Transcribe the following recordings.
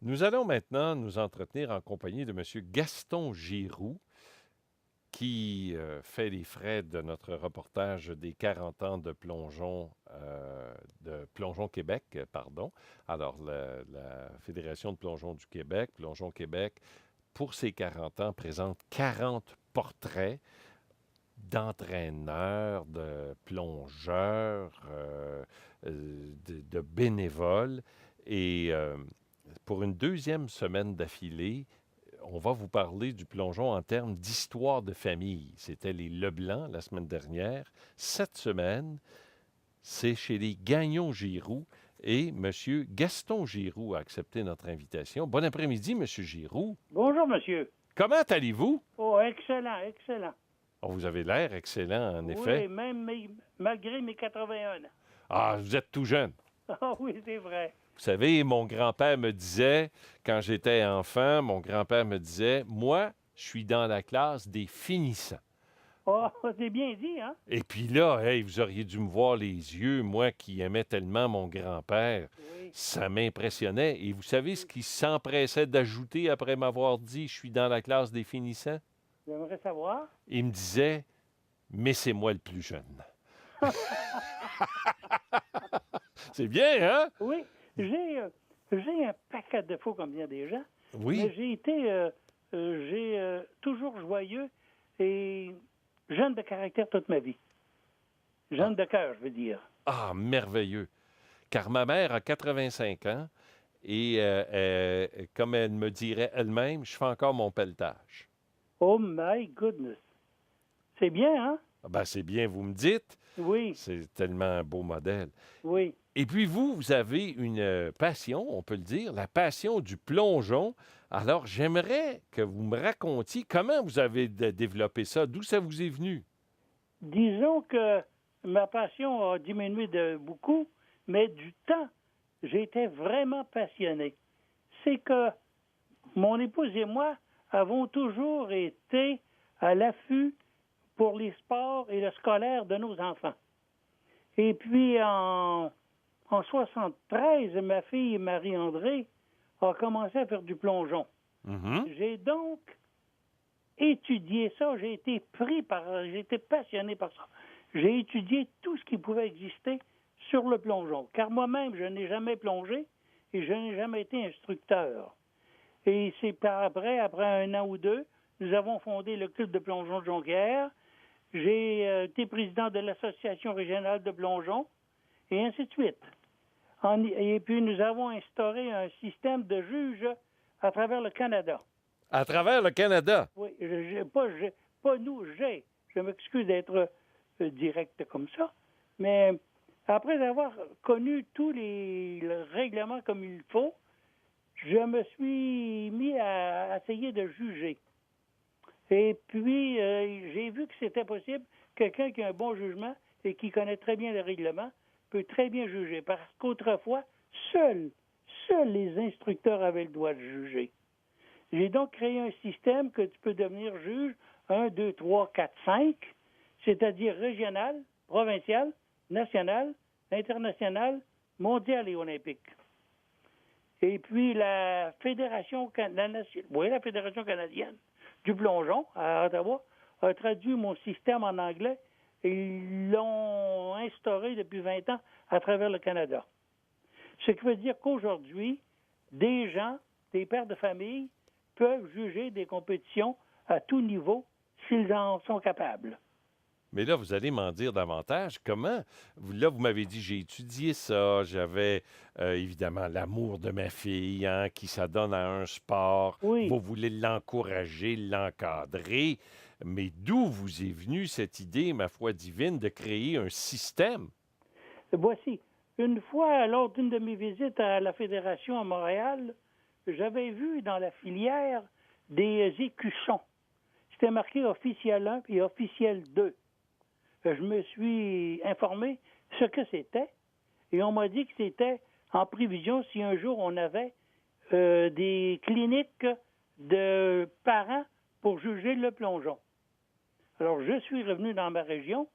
Nous allons maintenant nous entretenir en compagnie de M. Gaston Giroux, qui fait les frais de notre reportage des 40 ans de Plongeon Québec, pardon. Alors, la Fédération de plongeon du Québec, Plongeon Québec, pour ses 40 ans, présente 40 portraits d'entraîneurs, de plongeurs, de bénévoles. Et pour une deuxième semaine d'affilée, on va vous parler du plongeon en termes d'histoire de famille. C'était les Leblanc la semaine dernière. Cette semaine, c'est chez les Gagnon-Giroux et M. Gaston Giroux a accepté notre invitation. Bon après-midi, M. Giroux. Bonjour, monsieur. Comment allez-vous? Oh, excellent, excellent. Oh, vous avez l'air excellent, en effet. Oui, même malgré mes 81 ans. Ah, vous êtes tout jeune. Ah oui, c'est vrai. Vous savez, mon grand-père me disait, quand j'étais enfant, mon grand-père me disait, moi, je suis dans la classe des finissants. Oh, c'est bien dit, hein? Et puis là, hey, vous auriez dû me voir les yeux, moi qui aimais tellement mon grand-père. Oui. Ça m'impressionnait. Et vous savez ce qu'il s'empressait d'ajouter après m'avoir dit, je suis dans la classe des finissants? J'aimerais savoir. Il me disait, mais c'est moi le plus jeune. C'est bien, hein? Oui, j'ai un paquet de défauts comme bien des gens, Oui. mais j'ai toujours joyeux et jeune de caractère toute ma vie. Jeune de cœur, je veux dire. Ah, merveilleux. Car ma mère a 85 ans et comme elle me dirait elle-même, je fais encore mon pelletage. Oh my goodness. C'est bien, hein? Ah ben, c'est bien, vous me dites. Oui, C'est tellement un beau modèle. oui. Et puis vous avez une passion, on peut le dire, la passion du plongeon. Alors, j'aimerais que vous me racontiez comment vous avez développé ça, d'où ça vous est venu. Disons que ma passion a diminué de beaucoup, mais du temps, j'étais vraiment passionné. C'est que mon épouse et moi avons toujours été à l'affût pour les sports et le scolaire de nos enfants. Et puis en 73, ma fille Marie-André a commencé à faire du plongeon. Mhm. J'ai donc étudié ça, j'ai été passionné par ça. J'ai étudié tout ce qui pouvait exister sur le plongeon, car moi-même, je n'ai jamais plongé et je n'ai jamais été instructeur. Et c'est après un an ou deux, nous avons fondé le club de plongeon de Jonquière. J'ai été président de l'association régionale de plongeon, et ainsi de suite. Et puis, nous avons instauré un système de juges à travers le Canada. À travers le Canada. Oui, pas nous, je m'excuse d'être direct comme ça, mais après avoir connu tous les règlements comme il faut, je me suis mis à essayer de juger. Et puis, j'ai vu que c'était possible. Quelqu'un qui a un bon jugement et qui connaît très bien les règlements peut très bien juger. Parce qu'autrefois, seuls les instructeurs avaient le droit de juger. J'ai donc créé un système que tu peux devenir juge 1, 2, 3, 4, 5, c'est-à-dire régional, provincial, national, international, mondial et olympique. Et puis la Fédération canadienne du plongeon à Ottawa a traduit mon système en anglais et ils l'ont instauré depuis 20 ans à travers le Canada. Ce qui veut dire qu'aujourd'hui, des gens, des pères de famille, peuvent juger des compétitions à tout niveau s'ils en sont capables. Mais là, vous allez m'en dire davantage. Comment? Là, vous m'avez dit, j'ai étudié ça. J'avais évidemment l'amour de ma fille, hein, qui s'adonne à un sport. Oui. Vous voulez l'encourager, l'encadrer. Mais d'où vous est venue cette idée, ma foi divine, de créer un système? Voici. Une fois, lors d'une de mes visites à la Fédération à Montréal, j'avais vu dans la filière des écussons. C'était marqué officiel 1 et officiel 2. Je me suis informé ce que c'était et on m'a dit que c'était en prévision si un jour on avait des cliniques de parents pour juger le plongeon. Alors, je suis revenu dans ma région,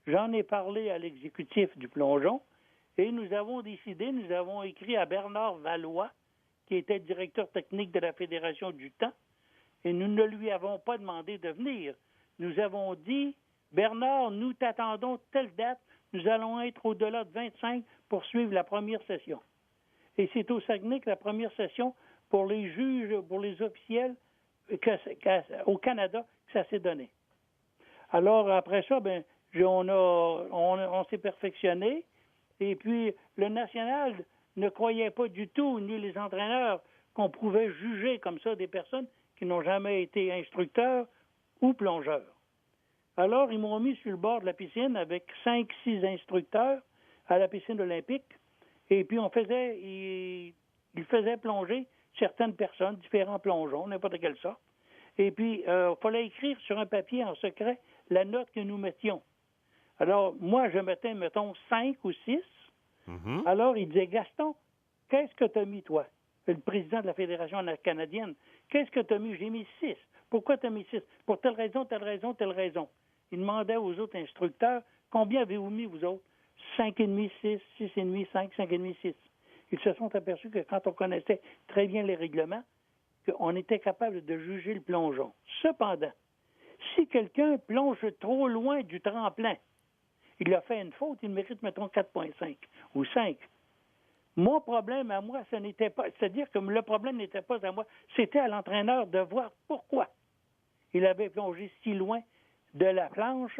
j'en ai parlé à l'exécutif du plongeon et nous avons écrit à Bernard Valois, qui était directeur technique de la Fédération du temps, et nous ne lui avons pas demandé de venir. Nous avons dit, Bernard, nous t'attendons telle date, nous allons être au-delà de 25 pour suivre la première session. Et c'est au Saguenay que la première session, pour les juges, pour les officiels, au Canada, que ça s'est donné. Alors, après ça, on s'est perfectionné, et puis le national ne croyait pas du tout, ni les entraîneurs, qu'on pouvait juger comme ça des personnes qui n'ont jamais été instructeurs ou plongeurs. Alors, ils m'ont mis sur le bord de la piscine avec 5-6 instructeurs à la piscine olympique, et puis ils faisaient plonger certaines personnes, différents plongeons, n'importe quelle sorte. Et puis, il fallait écrire sur un papier en secret la note que nous mettions. Alors, moi, je mettais, mettons, 5 ou 6. Mm-hmm. Alors, il disait, Gaston, qu'est-ce que tu as mis, toi? Le président de la Fédération canadienne. Qu'est-ce que tu as mis? J'ai mis 6. Pourquoi tu as mis 6? Pour telle raison, telle raison, telle raison. Il demandait aux autres instructeurs, combien avez-vous mis, vous autres? 5,5, 6, 6,5, 5, 5,5, 6. Ils se sont aperçus que quand on connaissait très bien les règlements, qu'on était capable de juger le plongeon. Cependant, si quelqu'un plonge trop loin du tremplin, il a fait une faute, il mérite, mettons, 4,5 ou 5. Mon problème à moi, ce n'était pas... C'est-à-dire que le problème n'était pas à moi, c'était à l'entraîneur de voir pourquoi il avait plongé si loin de la planche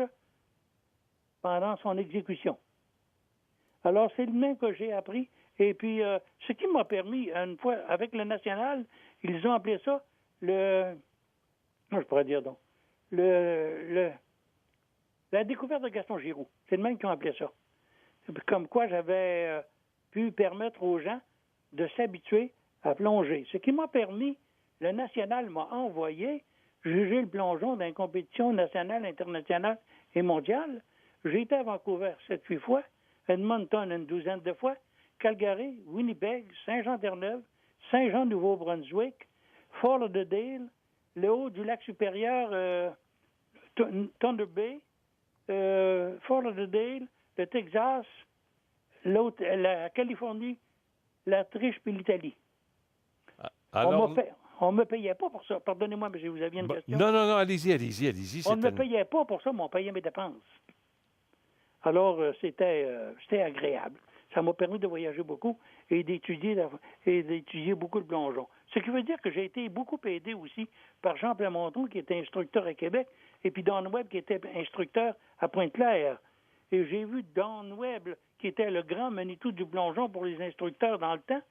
pendant son exécution. Alors, c'est le même que j'ai appris. Et puis, ce qui m'a permis, une fois, avec le national, ils ont appelé ça la découverte de Gaston Giroux. C'est le même qui ont appelé ça. Comme quoi j'avais pu permettre aux gens de s'habituer à plonger. Ce qui m'a permis, le national m'a envoyé juger le plongeon dans une compétition nationale, internationale et mondiale. J'ai été à Vancouver 7-8 fois, Edmonton une 12aine de fois, Calgary, Winnipeg, Saint-Jean-Terre-Neuve, Saint-Jean-Nouveau-Brunswick, Fort Lauderdale, le haut du lac supérieur, Thunder Bay, Fort Lauderdale, le Texas, la Californie, l'Autriche puis l'Italie. Alors... On ne me payait pas pour ça. Pardonnez-moi, mais vous aviez une question. Non, allez-y. On ne me payait pas pour ça, mais on payait mes dépenses. Alors, c'était agréable. Ça m'a permis de voyager beaucoup et d'étudier beaucoup le plongeon. Ce qui veut dire que j'ai été beaucoup aidé aussi par Jean Plamondon, qui était instructeur à Québec, et puis Don Webb, qui était instructeur à Pointe-Claire. Et j'ai vu Don Webb, qui était le grand Manitou du plongeon pour les instructeurs dans le temps,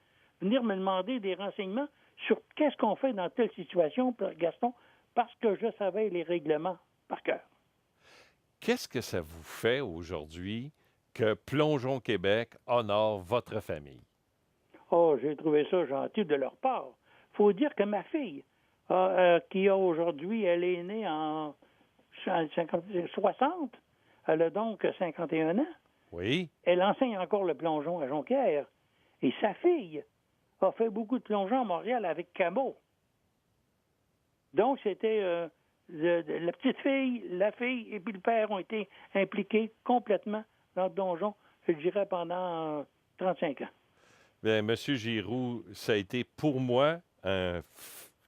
venir me demander des renseignements sur qu'est-ce qu'on fait dans telle situation, Gaston, parce que je savais les règlements par cœur. Qu'est-ce que ça vous fait aujourd'hui que Plongeon Québec honore votre famille? Oh, j'ai trouvé ça gentil de leur part. Il faut dire que ma fille, qui a aujourd'hui, elle est née en 60, elle a donc 51 ans. Oui. Elle enseigne encore le plongeon à Jonquière. Et sa fille a fait beaucoup de plongeon à Montréal avec Camo. Donc, c'était la petite fille, la fille et puis le père ont été impliqués complètement dans le plongeon, je dirais, pendant 35 ans. Bien, M. Giroux, ça a été pour moi un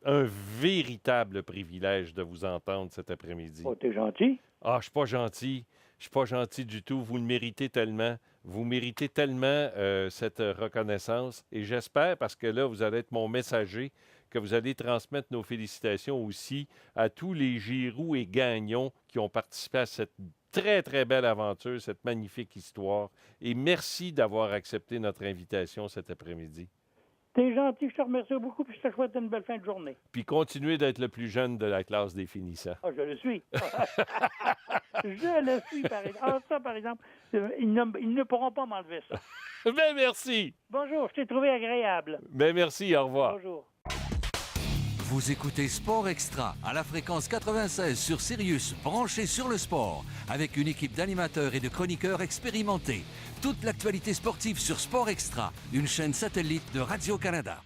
véritable privilège de vous entendre cet après-midi. Oh, t'es gentil? Ah, je suis pas gentil. Je suis pas gentil du tout. Vous le méritez tellement. Vous méritez tellement cette reconnaissance. Et j'espère, parce que là, vous allez être mon messager, que vous allez transmettre nos félicitations aussi à tous les Giroux et Gagnon qui ont participé à cette très, très belle aventure, cette magnifique histoire. Et merci d'avoir accepté notre invitation cet après-midi. T'es gentil, je te remercie beaucoup, puis je te souhaite une belle fin de journée. Puis continuez d'être le plus jeune de la classe des finissants. Ah, je le suis. Je le suis, par exemple. Ah, ça, par exemple, ils ne pourront pas m'enlever ça. Ben merci. Bonjour, je t'ai trouvé agréable. Ben merci, au revoir. Bonjour. Vous écoutez Sport Extra à la fréquence 96 sur Sirius, branché sur le sport, avec une équipe d'animateurs et de chroniqueurs expérimentés. Toute l'actualité sportive sur Sport Extra, une chaîne satellite de Radio-Canada.